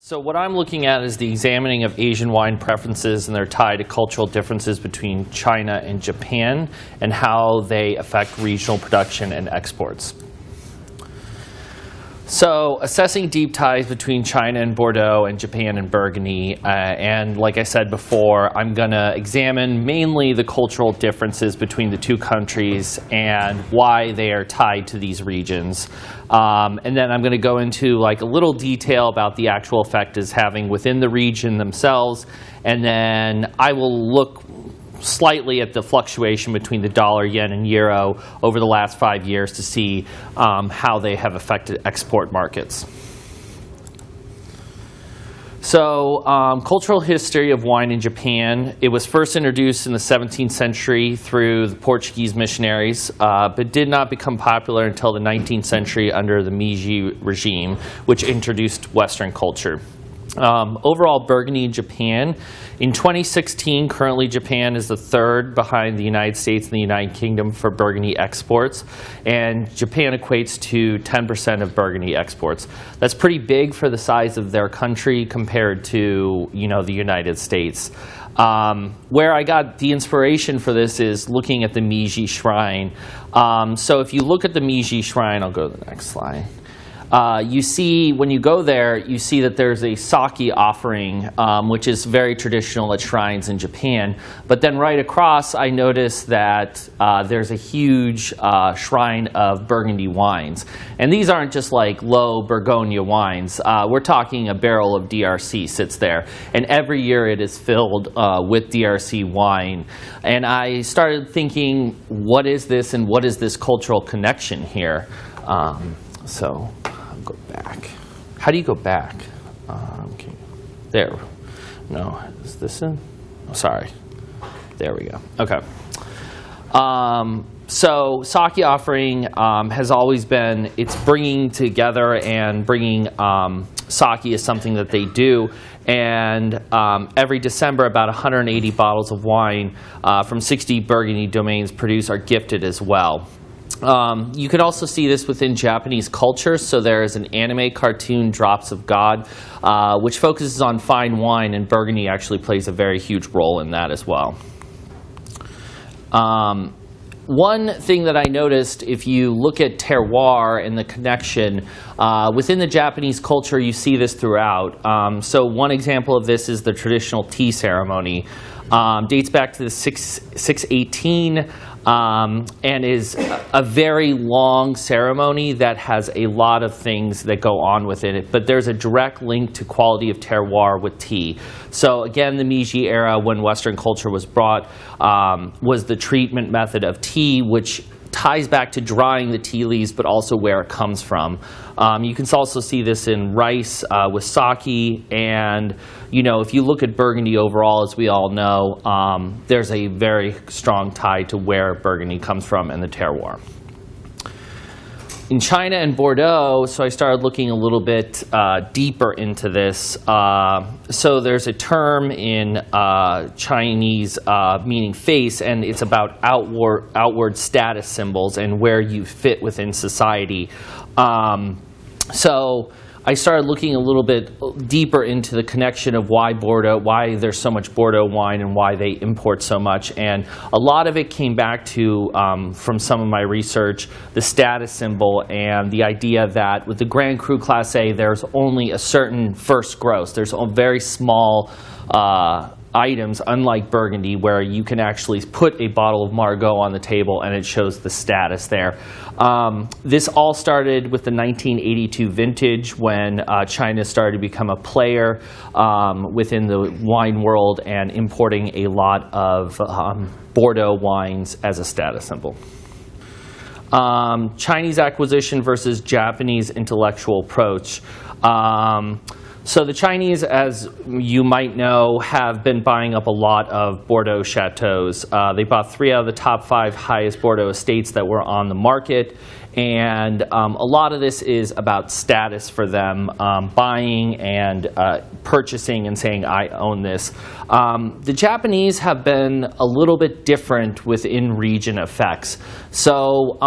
So what I'm looking at is the examining of Asian wine preferences and their tie to cultural differences between China and Japan and how they affect regional production and exports. So assessing deep ties between China and Bordeaux and Japan and Burgundy, and like I said before, I'm going to examine mainly the cultural differences between the two countries and why they are tied to these regions. And then I'm going to go into like a little detail about the actual effect it's having within the region themselves, and then I will look slightly at the fluctuation between the dollar, yen, and euro over the last 5 years to see how they have affected export markets. So, cultural history of wine in Japan. It was first introduced in the 17th century through the Portuguese missionaries, but did not become popular until the 19th century under the Meiji regime, which introduced Western culture. Overall, Burgundy in Japan. In 2016, currently Japan is the third behind the United States and the United Kingdom for Burgundy exports, and Japan equates to 10% of Burgundy exports. That's pretty big for the size of their country compared to, the United States. Where I got the inspiration for this is looking at the Meiji Shrine. So if you look at the Meiji Shrine, I'll go to the next slide. You see, when you go there, you see that there's a sake offering, which is very traditional at shrines in Japan. But then right across, I noticed that there's a huge shrine of Burgundy wines. And these aren't just like low Bourgogne wines. We're talking a barrel of DRC sits there. And every year it is filled with DRC wine. And I started thinking, what is this and what is this cultural connection here? So I'll go back. How do you go back? Okay. There. No, is this in? Oh, sorry. There we go. Okay. So sake offering has always been, it's bringing together and bringing sake is something that they do. And every December, about 180 bottles of wine from 60 Burgundy domains produced are gifted as well. You can also see this within Japanese culture. So there is an anime cartoon, Drops of God, which focuses on fine wine, and Burgundy actually plays a very huge role in that as well. One thing that I noticed, if you look at terroir and the connection, within the Japanese culture, you see this throughout. So one example of this is the traditional tea ceremony. Dates back to the 618 and is a very long ceremony that has a lot of things that go on within it. But there's a direct link to quality of terroir with tea. So again, the Meiji era, when Western culture was brought, was the treatment method of tea, which ties back to drying the tea leaves, but also where it comes from. You can also see this in rice with sake, and if you look at Burgundy overall, as we all know, there's a very strong tie to where Burgundy comes from and the terroir. In China and Bordeaux, so I started looking a little bit deeper into this. So there's a term in Chinese meaning face, and it's about outward status symbols and where you fit within society. So I started looking a little bit deeper into the connection of why there's so much Bordeaux wine and why they import so much. And a lot of it came back to, from some of my research, the status symbol and the idea that with the Grand Cru Class A, there's only a certain first gross. There's a very small items, unlike Burgundy, where you can actually put a bottle of Margaux on the table and it shows the status there. This all started with the 1982 vintage when China started to become a player within the wine world and importing a lot of Bordeaux wines as a status symbol. Chinese acquisition versus Japanese intellectual approach. So the Chinese, as you might know, have been buying up a lot of Bordeaux chateaus. They bought 3 out of the top 5 highest Bordeaux estates that were on the market. And a lot of this is about status for them, buying and purchasing and saying, I own this. The Japanese have been a little bit different within region effects. So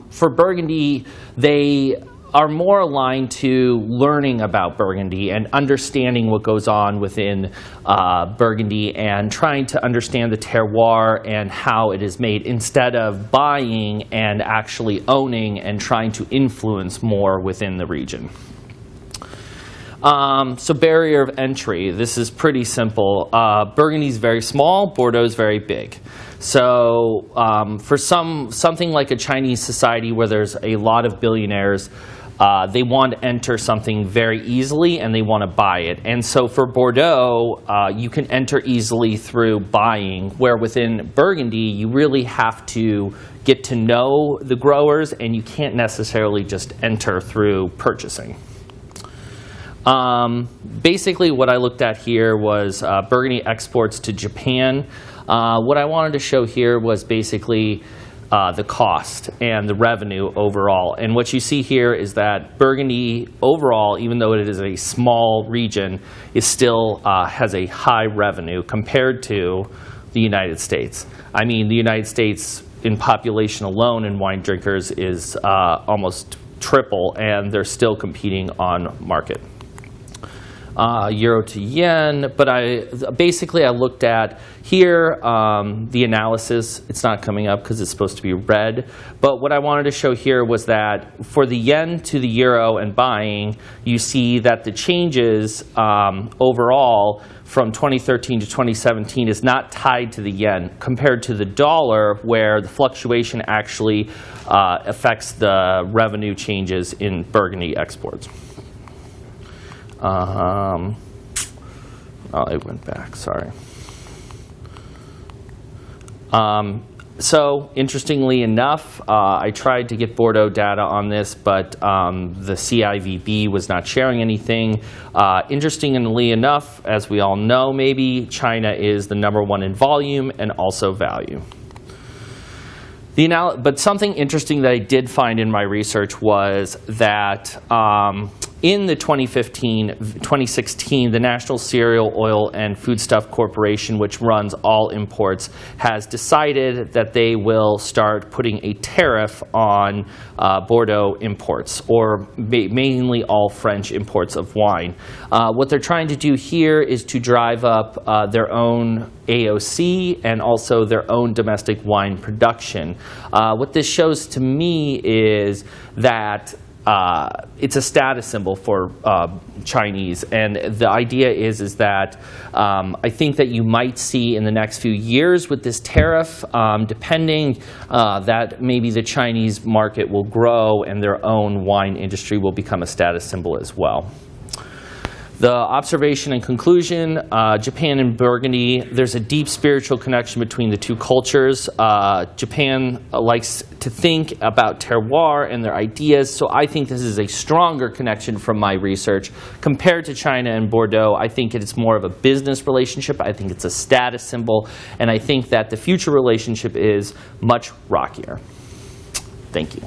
for Burgundy, they are more aligned to learning about Burgundy and understanding what goes on within Burgundy and trying to understand the terroir and how it is made instead of buying and actually owning and trying to influence more within the region. So barrier of entry, this is pretty simple. Burgundy is very small, Bordeaux is very big. So for something like a Chinese society where there's a lot of billionaires, they want to enter something very easily and they want to buy it. And so for Bordeaux, you can enter easily through buying, where within Burgundy, you really have to get to know the growers and you can't necessarily just enter through purchasing. Basically, what I looked at here was Burgundy exports to Japan. What I wanted to show here was basically the cost and the revenue overall. And what you see here is that Burgundy overall, even though it is a small region, is still has a high revenue compared to the United States. I mean, the United States in population alone in wine drinkers is almost triple, and they're still competing on market. Euro to yen, but I looked at here the analysis. It's not coming up because it's supposed to be red, but what I wanted to show here was that for the yen to the euro and buying, you see that the changes overall from 2013 to 2017 is not tied to the yen compared to the dollar, where the fluctuation actually affects the revenue changes in Burgundy exports. Oh, it went back, sorry. So, interestingly enough, I tried to get Bordeaux data on this, but the CIVB was not sharing anything. Interestingly enough, as we all know maybe, China is the #1 in volume and also value. But something interesting that I did find in my research was that in the 2016, the National Cereal, Oil, and Foodstuff Corporation, which runs all imports, has decided that they will start putting a tariff on Bordeaux imports, or mainly all French imports of wine. What they're trying to do here is to drive up their own AOC and also their own domestic wine production. What this shows to me is that it's a status symbol for Chinese, and the idea is that I think that you might see in the next few years with this tariff, depending that maybe the Chinese market will grow and their own wine industry will become a status symbol as well. The observation and conclusion, Japan and Burgundy, there's a deep spiritual connection between the two cultures. Japan likes to think about terroir and their ideas, so I think this is a stronger connection from my research. Compared to China and Bordeaux, I think it's more of a business relationship. I think it's a status symbol, and I think that the future relationship is much rockier. Thank you.